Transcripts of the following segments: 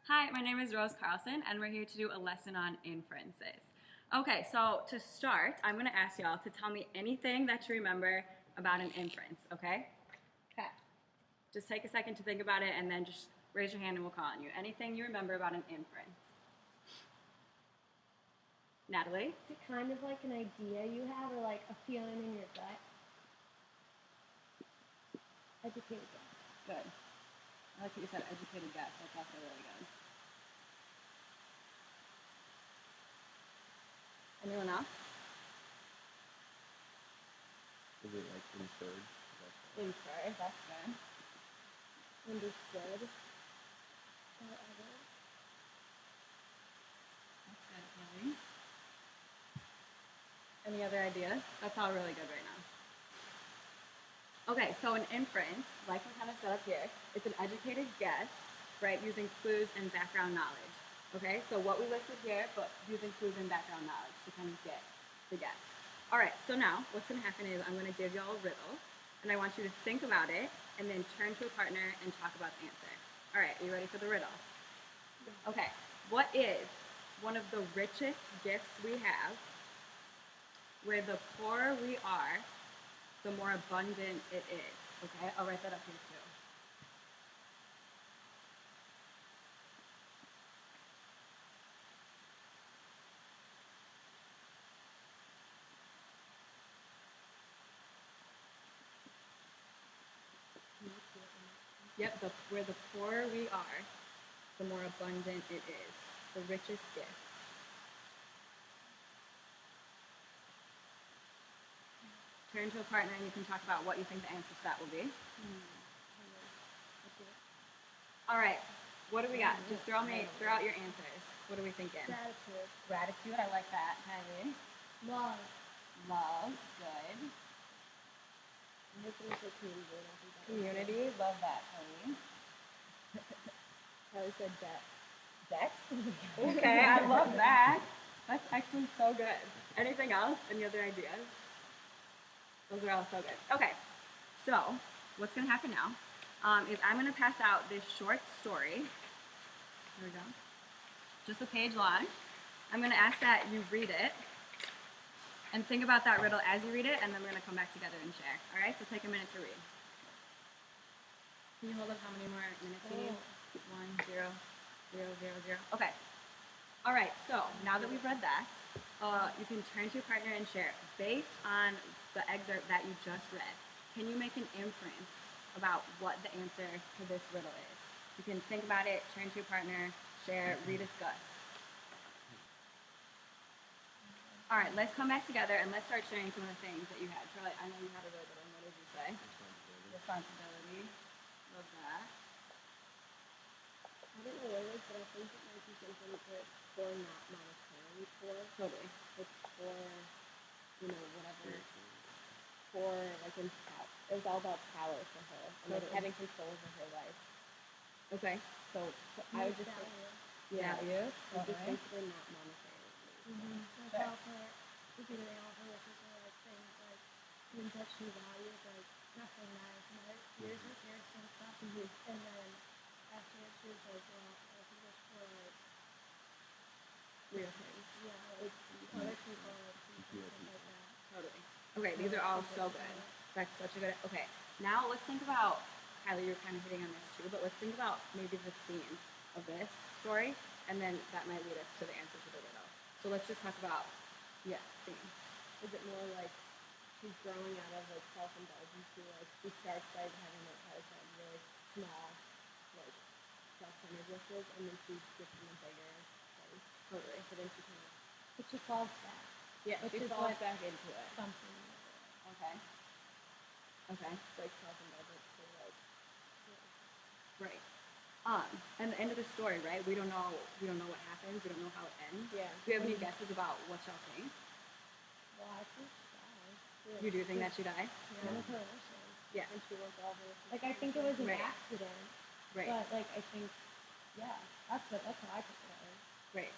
Hi, my name is Rose Carlson, and we're here to do a lesson on inferences. Okay, so to start, I'm going to ask y'all to tell me anything that you remember about an inference, okay? Okay. Just take a second to think about it, and then just raise your hand and we'll call on you. Anything you remember about an inference? Natalie? Is it kind of like an idea you have or like a feeling in your gut? Educated guess. Good. I like what you said, educated guess. That's also really good. Anyone else? Is it like inferred? Inferred, that's good. Understood. That's good, Kelly. Any other ideas? That's all really good right now. Okay, so an inference, like we kind of set up here, it's an educated guess, right, using clues and background knowledge. Okay, so what we listed here, but using clues and background knowledge to kind of get the guess. All right, so now what's going to happen is I'm going to give y'all a riddle, and I want you to think about it, and then turn to a partner and talk about the answer. All right, are you ready for the riddle? Okay, what is one of the richest gifts we have, where the poorer we are, the more abundant it is? Okay, I'll write that up here too. Yep, where the poorer we are, the more abundant it is. The richest gifts. Turn to a partner and you can talk about what you think the answer to that will be. All right, what do we got? Just throw out your answers. What are we thinking? Gratitude. Gratitude, I like that. Kylie. Love. Love, good. I'm hoping it's like community. Community, love that, Kylie. Kelly said debt. Debt? Okay, I love that. That's actually so good. Anything else? Any other ideas? Those are all so good. Okay, so what's going to happen now is I'm going to pass out this short story. Here we go. Just a page long. I'm going to ask that you read it and think about that riddle as you read it, and then we're going to come back together and share. All right, so take a minute to read. Can you hold up how many more minutes you need? 1, 0, 0, 0, 0. Okay. All right, so now that we've read that, you can turn to your partner and share. Based on the excerpt that you just read, can you make an inference about what the answer to this riddle is? You can think about it, turn to your partner, share, rediscuss. All right, let's come back together and let's start sharing some of the things that you had. Charlie, I know you had a really good one. What did you say? Responsibility. Love that. I don't know what it is, but I think it might be something that for not monetarily poor. Totally. It's for, whatever. For, like, it was all about power for her. And like having control over her life. Okay. So I would just say, values. just basically not monetarily. Like all her, beginning all her wishes were like things like things that she valued, like nothing matters more. Here's her piercing and stuff. And then afterwards she was like, well, I can wish for like Real things. yeah, like other people like things like that. Totally. Okay, these are all so good. That's such a good. Okay, now let's think about, Kylie, you're kind of hitting on this too, but let's think about maybe the theme of this story, and then that might lead us to the answer to the riddle. So let's just talk about, themes. Is it more like she's growing out of like self-indulgence to like she starts by having like how said really small like self-centered wishes, and then she gets in a bigger place. Totally. So then she kind of But she falls back. Yeah, Which she is falls what back into it. something. Okay. Okay. it's like self-indulgence to like Right. And the end of the story, right? We don't know what happens. We don't know how it ends. Yeah. Do you have any guesses about what y'all think? Well, I think she dies. You do think that she dies? Yeah. One of her wishes. Yeah. and she wants all her wishes. Like I think it was an Right. accident. Right. But like I think yeah, that's how I took it. Right.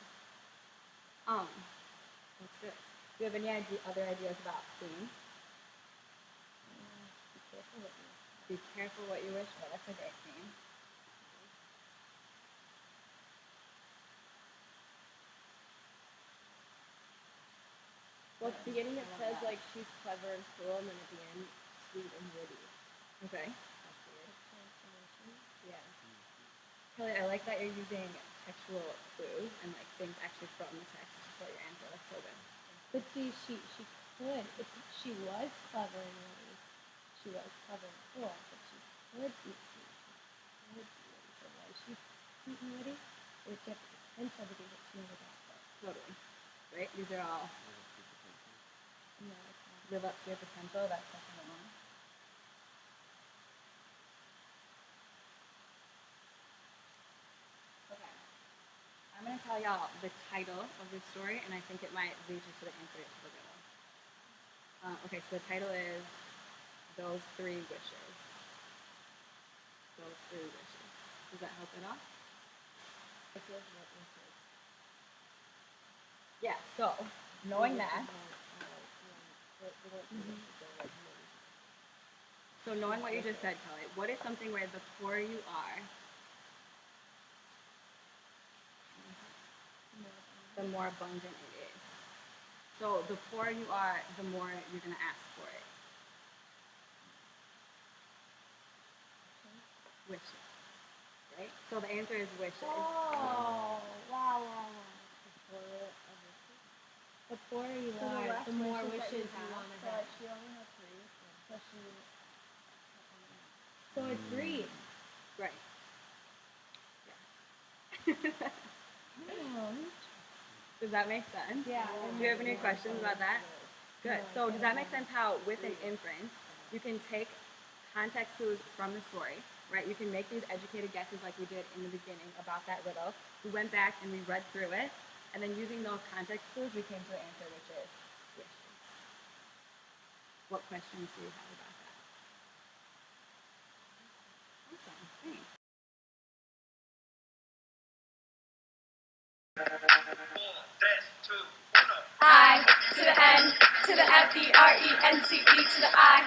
That's good. Do you have any other ideas about theme? Be careful what you. Be careful what you wish for. That's a great theme. beginning it I love says that. like she's clever and cool, and then at the end, sweet and witty. Okay. That's weird. Yeah. Kelly, I like that you're using textual clues and like things actually from the text to support your answer. That's so good. But see, she could. She was clever and witty. She was clever and cool, but she could be sweet. She could be witty. So was she sweet and witty? Or did you have the potential to be, but she never got there? Totally. Right? These are all No, it's not. live up to your potential. That's second one. Okay. I'm going to tell y'all the title of this story, and I think it might lead you to the answer to the riddle. Okay, so the title is Those Three Wishes. Those Three Wishes. Does that help at all? It feels what answer. Yeah, so knowing that, so knowing what you just said, Kelly, what is something where the poorer you are, the more abundant it is? So the poorer you are, the more you're going to ask for it. Wishes. Right? So the answer is wishes. Oh, wow. The poorer you So the are, less the more wishes that wishes you you have, want to so have. like she only has 3. So so it's greed. Right. Oh, Does that make sense? yeah. Do you have any questions about that? Good. So does that make sense how with an inference, you can take context clues from the story, right? You can make these educated guesses like we did in the beginning about that riddle. We went back and we read through it, and then using those context clues, we came to the answer, which is wishes. What questions do you have about that? Awesome. Thanks. I to the N to the F E R E N C E to the I.